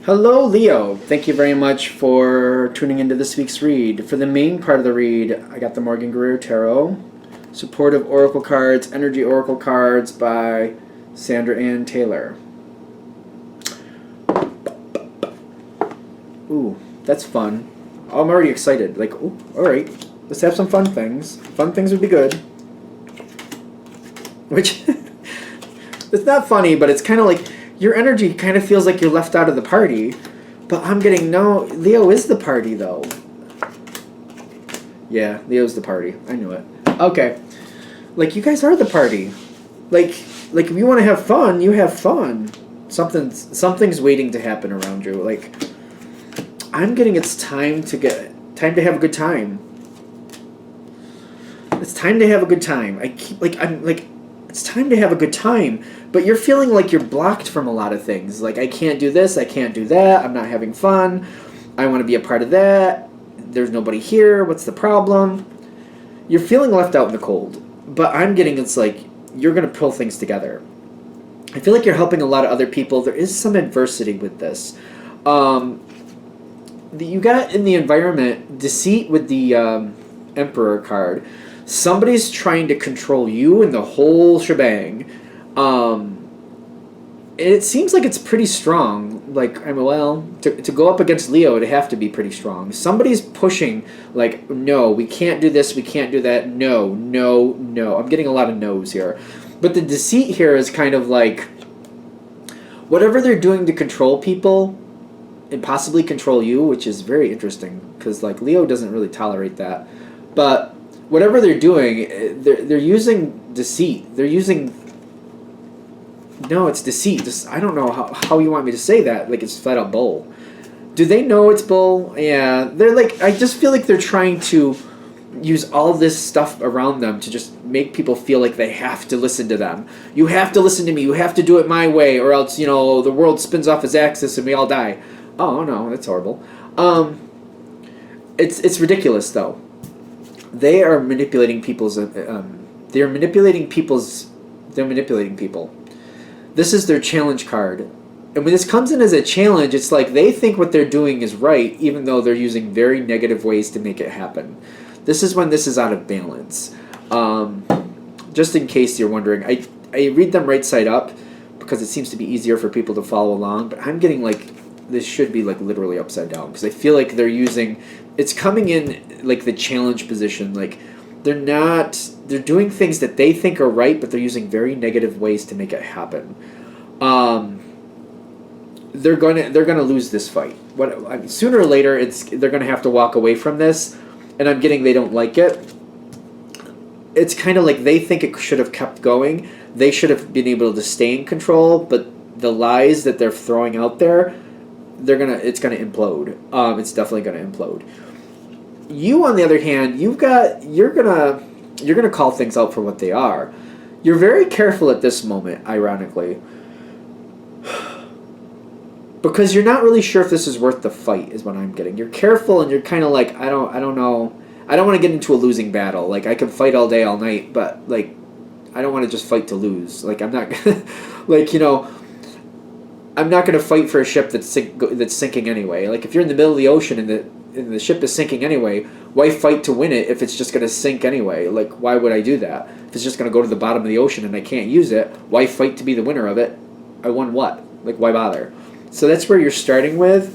Hello, Leo. Thank you very much for tuning into this week's read. For the main part of the read, I got the Morgan Greer Tarot, Supportive Oracle Cards, Energy Oracle Cards by Sandra Ann Taylor. Ooh, that's fun. I'm already excited. Like, ooh, alright. Let's have some fun things. Fun things would be good. Which, it's not funny, but it's kind of like, your energy kind of feels like you're left out of the party. But I'm getting, no, Leo is the party, though. Yeah, Leo's the party. I knew it. Okay. Like, you guys are the party. Like if you want to have fun, you have fun. Something's waiting to happen around you. Like, I'm getting it's time to have a good time. It's time to have a good time. It's time to have a good time. But you're feeling like you're blocked from a lot of things. Like, I can't do this, I can't do that, I'm not having fun, I want to be a part of that, there's nobody here, what's the problem? You're feeling left out in the cold. But I'm getting it's like you're going to pull things together. I feel like you're helping a lot of other people. There is some adversity with this. You got in the environment deceit with the Emperor card. Somebody's trying to control you and the whole shebang. It seems like it's pretty strong. Like, to go up against Leo, it'd have to be pretty strong. Somebody's pushing, like, no, we can't do this, we can't do that, no, no, no. I'm getting a lot of no's here. But the deceit here is kind of like, whatever they're doing to control people, and possibly control you, which is very interesting, because, like, Leo doesn't really tolerate that. But whatever they're doing, they're using deceit. They're using... No, it's deceit. I don't know how you want me to say that. Like, it's flat out bull. Do they know it's bull? Yeah. They're like... I just feel like they're trying to use all this stuff around them to just make people feel like they have to listen to them. You have to listen to me. You have to do it my way, or else, the world spins off its axis and we all die. Oh, no, that's horrible. It's ridiculous, though. They are manipulating people's... they're manipulating people. This is their challenge card. And when this comes in as a challenge, it's like they think what they're doing is right, even though they're using very negative ways to make it happen. This is when this is out of balance. Just in case you're wondering, I read them right side up because it seems to be easier for people to follow along, but I'm getting like, this should be like literally upside down because I feel like they're using, it's coming in like the challenge position, like they're doing things that they think are right, but they're using very negative ways to make it happen. They're gonna lose this fight. Sooner or later, they're gonna have to walk away from this, and I'm getting they don't like it. It's kind of like they think it should have kept going. They should have been able to stay in control, but the lies that they're throwing out there, it's gonna implode. It's definitely gonna implode. You, on the other hand, you're gonna call things out for what they are. You're very careful at this moment, ironically, because you're not really sure if this is worth the fight. Is what I'm getting. You're careful, and you're kind of like, I don't know. I don't want to get into a losing battle. Like, I could fight all day, all night, but like, I don't want to just fight to lose. Like, I'm not like, I'm not gonna fight for a ship that's sinking anyway. Like, if you're in the middle of the ocean and the ship is sinking anyway, why fight to win it if it's just going to sink anyway? Like, why would I do that? If it's just going to go to the bottom of the ocean and I can't use it, why fight to be the winner of it? I won what? Like, why bother? So that's where you're starting with.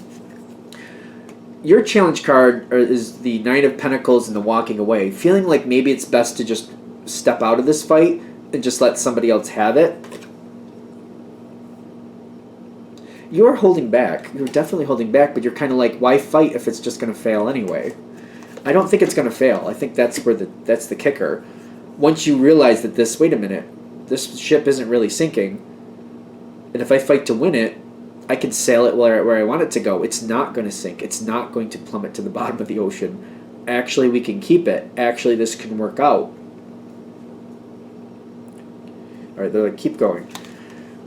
Your challenge card is the Knight of Pentacles and the walking away. Feeling like maybe it's best to just step out of this fight and just let somebody else have it. You're holding back. You're definitely holding back, but you're kind of like, why fight if it's just going to fail anyway? I don't think it's going to fail. I think that's the kicker. Once you realize that wait a minute, this ship isn't really sinking, and if I fight to win it, I can sail it where I want it to go. It's not going to sink. It's not going to plummet to the bottom of the ocean. Actually, we can keep it. Actually, this can work out. All right, they're like, keep going.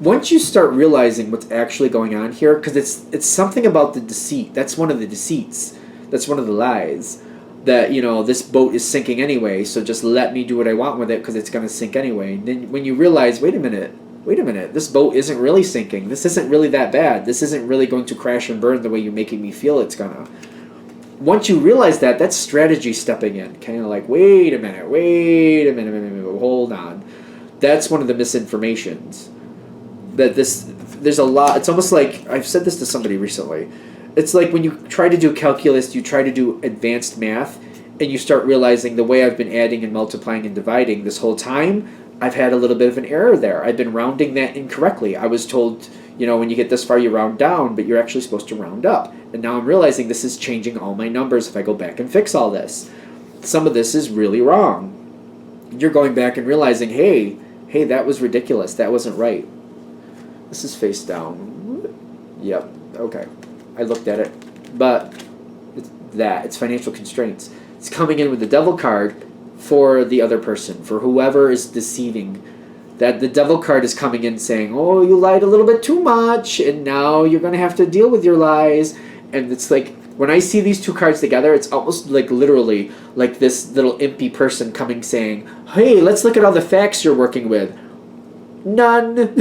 Once you start realizing what's actually going on here, because it's something about the deceit. That's one of the deceits. That's one of the lies. That, this boat is sinking anyway, so just let me do what I want with it because it's going to sink anyway. And then when you realize, wait a minute, wait a minute, this boat isn't really sinking. This isn't really that bad. This isn't really going to crash and burn the way you're making me feel it's gonna. Once you realize that, that's strategy stepping in. Kind of like, wait a minute, hold on. That's one of the misinformations. There's a lot, it's almost like, I've said this to somebody recently. It's like when you try to do calculus, you try to do advanced math, and you start realizing the way I've been adding and multiplying and dividing this whole time, I've had a little bit of an error there. I've been rounding that incorrectly. I was told, when you get this far, you round down, but you're actually supposed to round up. And now I'm realizing this is changing all my numbers if I go back and fix all this. Some of this is really wrong. You're going back and realizing, hey, that was ridiculous. That wasn't right. This is face down. Yep, okay. I looked at it. But it's financial constraints. It's coming in with the devil card for the other person, for whoever is deceiving. That the devil card is coming in saying, oh, you lied a little bit too much, and now you're going to have to deal with your lies. And it's like, when I see these two cards together, it's almost like literally like this little impy person coming saying, hey, let's look at all the facts you're working with. None.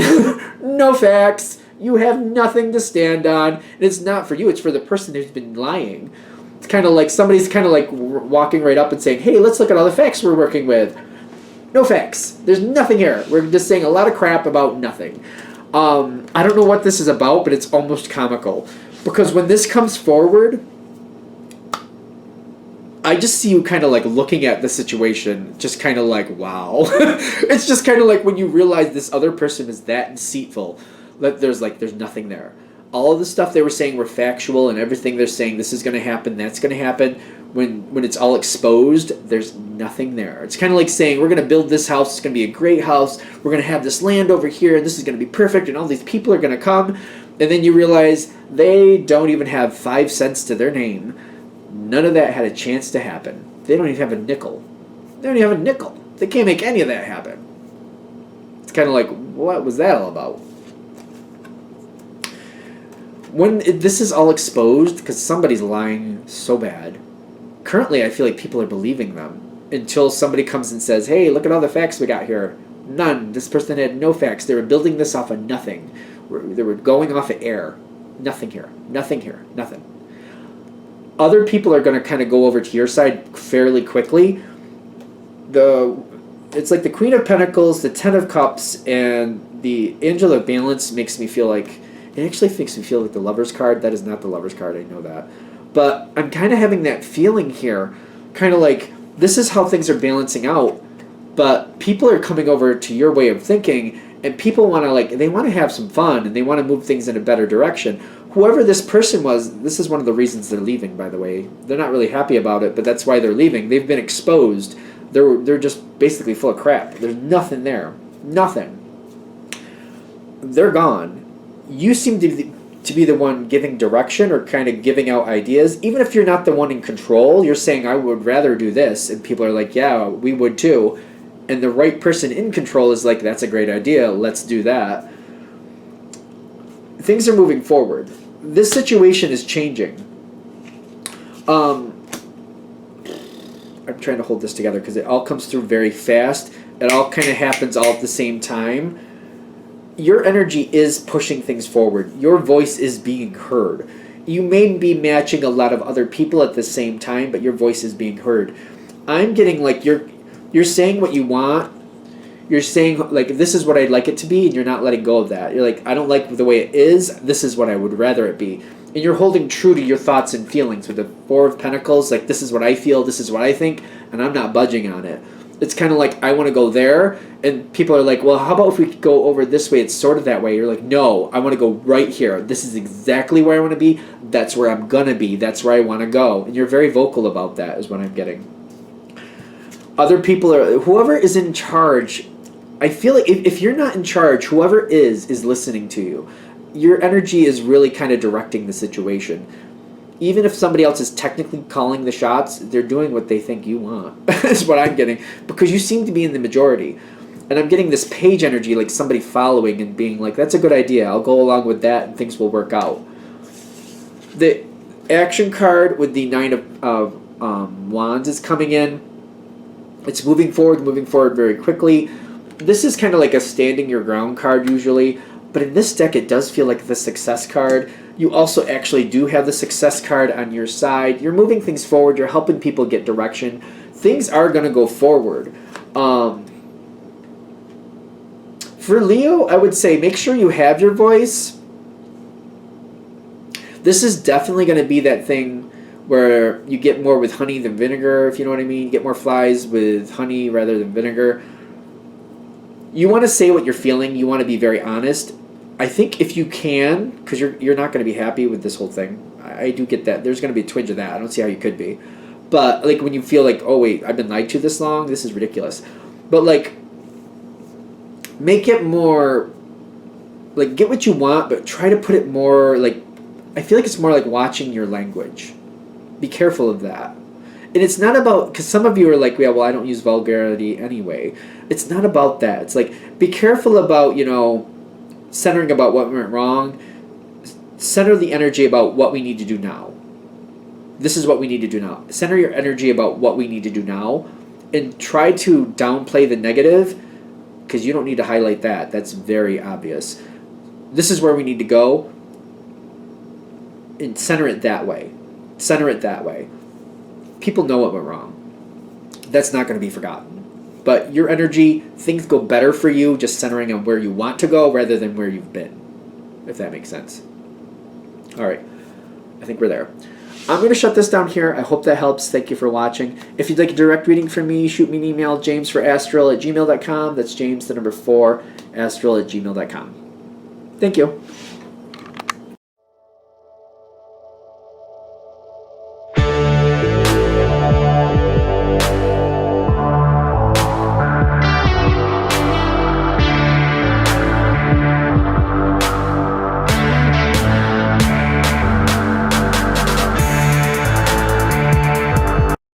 No facts. You have nothing to stand on. And it's not for you, it's for the person who's been lying. It's kind of like somebody's kind of like walking right up and saying, hey, let's look at all the facts we're working with. No facts. There's nothing here. We're just saying a lot of crap about nothing. I don't know what this is about, but it's almost comical. Because when this comes forward, I just see you kind of like looking at the situation, just kind of like, wow. It's just kind of like when you realize this other person is that deceitful, that there's nothing there. All of the stuff they were saying were factual, and everything they're saying, this is going to happen, that's going to happen. When it's all exposed, there's nothing there. It's kind of like saying, we're going to build this house, it's going to be a great house, we're going to have this land over here, and this is going to be perfect, and all these people are going to come. And then you realize they don't even have 5 cents to their name. None of that had a chance to happen. They don't even have a nickel. They don't even have a nickel. They can't make any of that happen. It's kind of like, what was that all about? When this is all exposed, because somebody's lying so bad, currently I feel like people are believing them until somebody comes and says, hey, look at all the facts we got here. None. This person had no facts. They were building this off of nothing. They were going off of air. Nothing here. Nothing here. Nothing. Other people are going to kind of go over to your side fairly quickly. It's like the Queen of Pentacles, the Ten of Cups, and the Angel of Balance makes me feel like... It actually makes me feel like the Lover's card. That is not the Lover's card, I know that. But I'm kind of having that feeling here. Kind of like, this is how things are balancing out. But people are coming over to your way of thinking, and people want to they want to have some fun, and they want to move things in a better direction. Whoever this person was, this is one of the reasons they're leaving, by the way. They're not really happy about it, but that's why they're leaving. They've been exposed. They're just basically full of crap. There's nothing there. Nothing. They're gone. You seem to be the one giving direction or kind of giving out ideas. Even if you're not the one in control, you're saying, I would rather do this. And people are like, yeah, we would too. And the right person in control is like, that's a great idea. Let's do that. Things are moving forward. This situation is changing. I'm trying to hold this together because it all comes through very fast. It all kind of happens all at the same time. Your energy is pushing things forward. Your voice is being heard. You may be matching a lot of other people at the same time, but your voice is being heard. I'm getting like you're saying what you want. You're saying, like, this is what I'd like it to be, and you're not letting go of that. You're like, I don't like the way it is. This is what I would rather it be. And you're holding true to your thoughts and feelings with the Four of Pentacles. Like, this is what I feel, this is what I think, and I'm not budging on it. It's kind of like, I want to go there, and people are like, well, how about if we could go over this way? It's sort of that way. You're like, no, I want to go right here. This is exactly where I want to be. That's where I'm going to be. That's where I want to go. And you're very vocal about that is what I'm getting. Other people are, whoever is in charge, I feel like if you're not in charge, whoever is listening to you. Your energy is really kind of directing the situation. Even if somebody else is technically calling the shots, they're doing what they think you want. Is what I'm getting. Because you seem to be in the majority. And I'm getting this page energy, like somebody following and being like, that's a good idea. I'll go along with that and things will work out. The action card with the Nine of Wands is coming in. It's moving forward very quickly. this is kind of like a standing your ground card usually, but in this deck it does feel like the success card. You also actually do have the success card on your side. You're moving things forward. You're helping people get direction. Things are going to go forward. For Leo, I would say make sure you have your voice. This is definitely going to be that thing where you get more with honey than vinegar, if you know what I mean. You get more flies with honey rather than vinegar. You want to say what you're feeling. You want to be very honest. I think if you can, because you're not going to be happy with this whole thing. I do get that. There's going to be a twinge of that. I don't see how you could be. But like when you feel like, oh wait, I've been lied to this long, this is ridiculous. But like, make it more, like get what you want, but try to put it more like, I feel like it's more like watching your language. Be careful of that. And it's not about, because some of you are like, yeah, well, I don't use vulgarity anyway. It's not about that. It's like, be careful about, centering about what went wrong. Center the energy about what we need to do now. This is what we need to do now. Center your energy about what we need to do now. And try to downplay the negative, because you don't need to highlight that. That's very obvious. This is where we need to go. And center it that way. Center it that way. People know what went wrong. That's not going to be forgotten. But your energy, things go better for you just centering on where you want to go rather than where you've been. If that makes sense. All right. I think we're there. I'm going to shut this down here. I hope that helps. Thank you for watching. If you'd like a direct reading from me, shoot me an email, jamesforastral@gmail.com. That's James, the number 4, astral@gmail.com. Thank you.